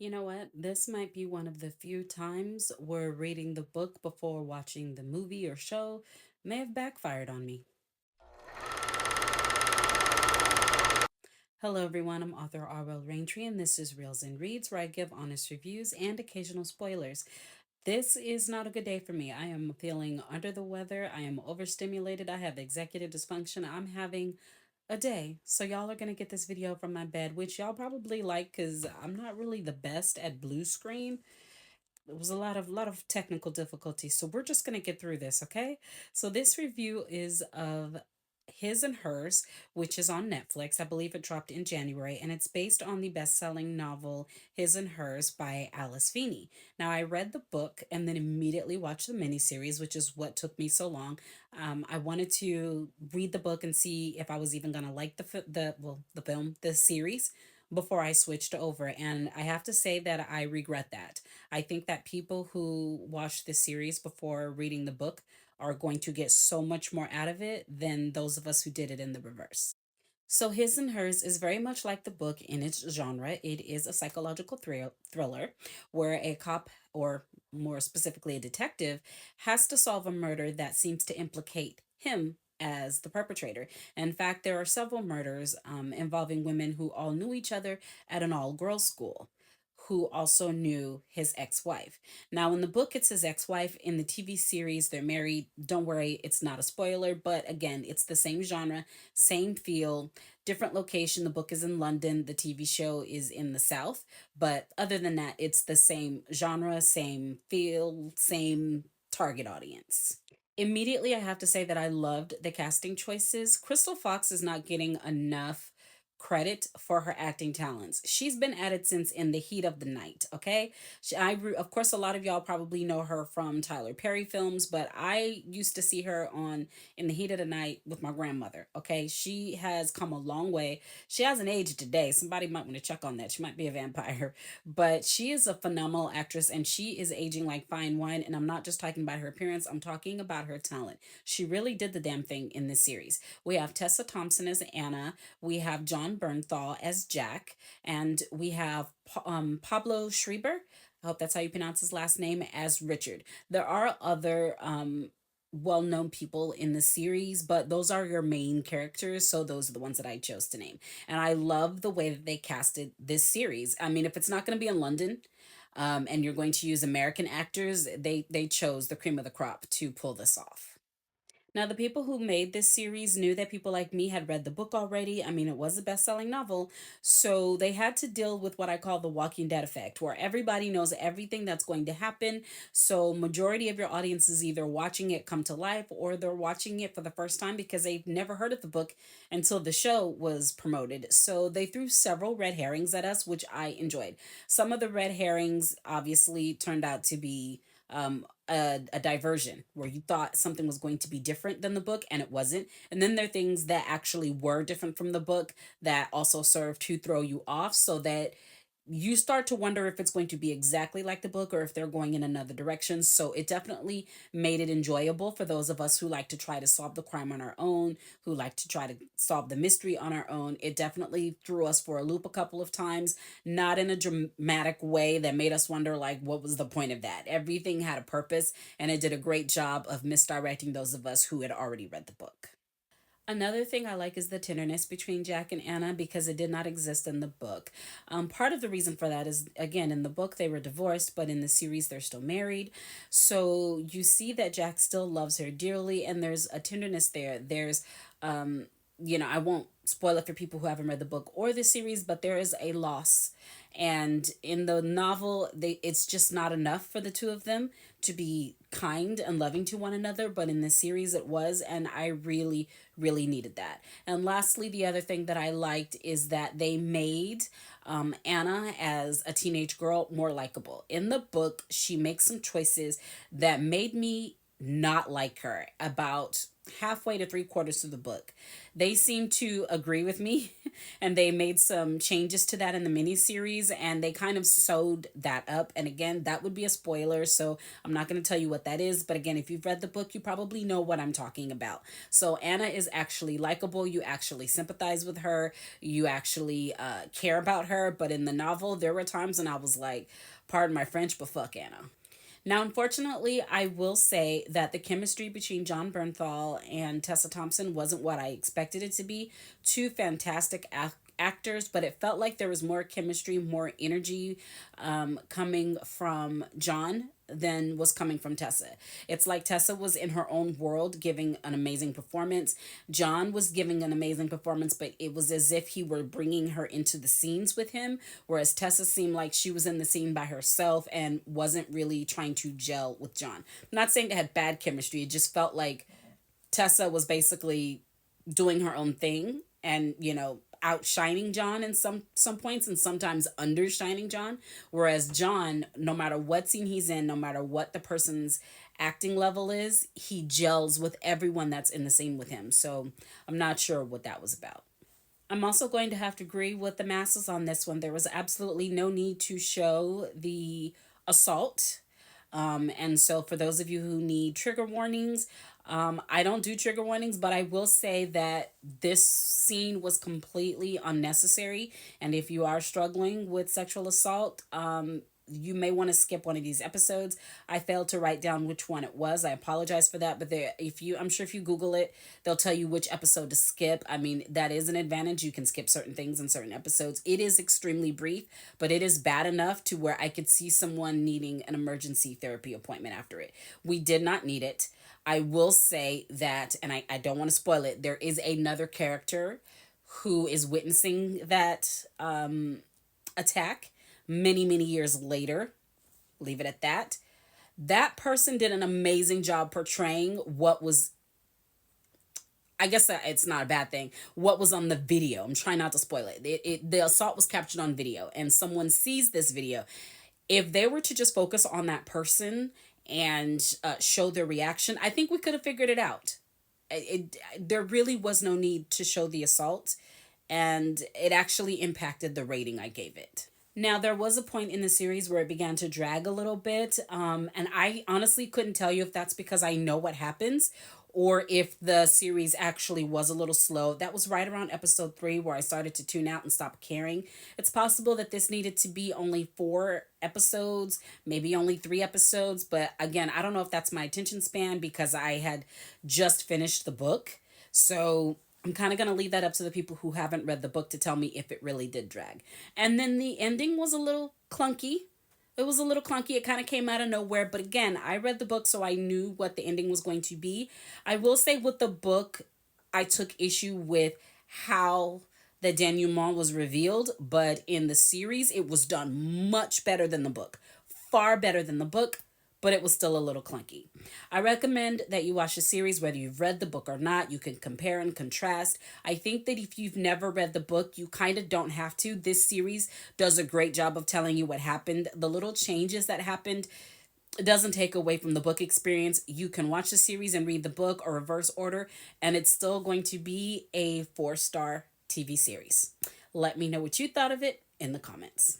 You know what? This might be one of the few times where reading the book before watching the movie or show may have backfired on me. Hello, everyone. I'm author Arwell Raintree, and this is Reels and Reads, where I give honest reviews and occasional spoilers. This is not a good day for me. I am feeling under the weather. I am overstimulated. I have executive dysfunction. I'm having a day. So, y'all are going to get this video from my bed, which y'all probably like because I'm not really the best at blue screen. It was a lot of technical difficulties, so we're just going to get through this. Okay, so this review is of His and Hers, which is on Netflix. I believe it dropped in January, and it's based on the best-selling novel His and Hers by Alice Feeney. Now, I read the book and then immediately watched the miniseries, which is what took me so long. I wanted to read the book and see if I was even going to like the film, the series, before I switched over. And I have to say that I regret that. I think that people who watch the series before reading the book are going to get so much more out of it than those of us who did it in the reverse. So, His and Hers is very much like the book in its genre. It is a psychological thriller where a cop, or more specifically a detective, has to solve a murder that seems to implicate him as the perpetrator. In fact, there are several murders involving women who all knew each other at an all girls school, who also knew his ex wife. Now, in the book, it's his ex wife. In the TV series, they're married. Don't worry, it's not a spoiler, but again, it's the same genre, same feel, different location. The book is in London, the TV show is in the South. But other than that, it's the same genre, same feel, same target audience. Immediately, I have to say that I loved the casting choices. Crystal Fox is not getting enough credit for her acting talents. She's been at it since In the Heat of the Night, okay? Of course, a lot of y'all probably know her from Tyler Perry films, but I used to see her on In the Heat of the Night with my grandmother, okay? She has come a long way. She hasn't aged today. Somebody might want to check on that. She might be a vampire, but she is a phenomenal actress and she is aging like fine wine. And I'm not just talking about her appearance, I'm talking about her talent. She really did the damn thing in this series. We have Tessa Thompson as Anna, we have John Bernthal as Jack, and we have Pablo Schreiber. I hope that's how you pronounce his last name, as Richard. There are other well known people in the series, but those are your main characters. So those are the ones that I chose to name. And I love the way that they casted this series. I mean, if it's not going to be in London, and you're going to use American actors, they chose the cream of the crop to pull this off. Now, the people who made this series knew that people like me had read the book already. I mean, it was a best selling novel. So they had to deal with what I call the Walking Dead effect, where everybody knows everything that's going to happen. So, majority of your audience is either watching it come to life or they're watching it for the first time because they've never heard of the book until the show was promoted. So, they threw several red herrings at us, which I enjoyed. Some of the red herrings obviously turned out to be a diversion where you thought something was going to be different than the book and it wasn't. And then there are things that actually were different from the book that also serve to throw you off so that you start to wonder if it's going to be exactly like the book or if they're going in another direction. So it definitely made it enjoyable for those of us who like to try to solve the crime on our own, who like to try to solve the mystery on our own. It definitely threw us for a loop a couple of times, not in a dramatic way that made us wonder, like, what was the point of that? Everything had a purpose, and it did a great job of misdirecting those of us who had already read the book. Another thing I like is the tenderness between Jack and Anna because it did not exist in the book. Part of the reason for that is, again, in the book they were divorced, but in the series they're still married. So you see that Jack still loves her dearly, and there's a tenderness there. Um, I won't spoil it for people who haven't read the book or the series, but there is a loss. And in the novel, it's just not enough for the two of them to be kind and loving to one another, but in the series it was, and I really, really needed that. And lastly, the other thing that I liked is that they made Anna as a teenage girl more likable. In the book, she makes some choices that made me not like her about halfway to three-quarters through the book. They seem to agree with me, and they made some changes to that in the miniseries, and they kind of sewed that up. And again, that would be a spoiler, so I'm not going to tell you what that is. But again, if you've read the book, you probably know what I'm talking about. So Anna is actually likable. You actually sympathize with her. You actually care about her. But in the novel, there were times when I was like, pardon my French, but fuck Anna. Now, unfortunately, I will say that the chemistry between John Bernthal and Tessa Thompson wasn't what I expected it to be. Two fantastic actors, but it felt like there was more chemistry, more energy coming from John than was coming from Tessa. It's like Tessa was in her own world giving an amazing performance. John was giving an amazing performance, but it was as if he were bringing her into the scenes with him, whereas Tessa seemed like she was in the scene by herself and wasn't really trying to gel with John. I'm not saying they had bad chemistry, it just felt like Tessa was basically doing her own thing and, outshining John in some points and sometimes undershining John. Whereas John, no matter what scene he's in, no matter what the person's acting level is, he gels with everyone that's in the scene with him. So I'm not sure what that was about. I'm also going to have to agree with the masses on this one. There was absolutely no need to show the assault. And so, for those of you who need trigger warnings, I don't do trigger warnings, but I will say that this scene was completely unnecessary. And if you are struggling with sexual assault, you may want to skip one of these episodes. I failed to write down which one it was. I apologize for that, but I'm sure if you Google it, they'll tell you which episode to skip. I mean, that is an advantage. You can skip certain things in certain episodes. It is extremely brief, but it is bad enough to where I could see someone needing an emergency therapy appointment after it. We did not need it. I will say that, and I don't want to spoil it, there is another character who is witnessing that attack many, many years later. Leave it at that. That person did an amazing job portraying what was, I guess it's not a bad thing, what was on the video. I'm trying not to spoil it. The assault was captured on video, and someone sees this video. If they were to just focus on that person and show their reaction, I think we could have figured it out. There really was no need to show the assault, and it actually impacted the rating I gave it. Now, there was a point in the series where it began to drag a little bit, and I honestly couldn't tell you if that's because I know what happens or if the series actually was a little slow. That was right around episode 3 where I started to tune out and stop caring. It's possible that this needed to be only 4 episodes, maybe only 3 episodes, but again, I don't know if that's my attention span because I had just finished the book. So I'm kind of going to leave that up to the people who haven't read the book to tell me if it really did drag. And then the ending was a little clunky. It was a little clunky. It kind of came out of nowhere. But again, I read the book, so I knew what the ending was going to be. I will say with the book, I took issue with how the denouement was revealed. But in the series, it was done much better than the book. Far better than the book, but it was still a little clunky. I recommend that you watch the series, whether you've read the book or not. You can compare and contrast. I think that if you've never read the book, you kind of don't have to. This series does a great job of telling you what happened. The little changes that happened doesn't take away from the book experience. You can watch the series and read the book or reverse order, and it's still going to be a 4-star TV series. Let me know what you thought of it in the comments.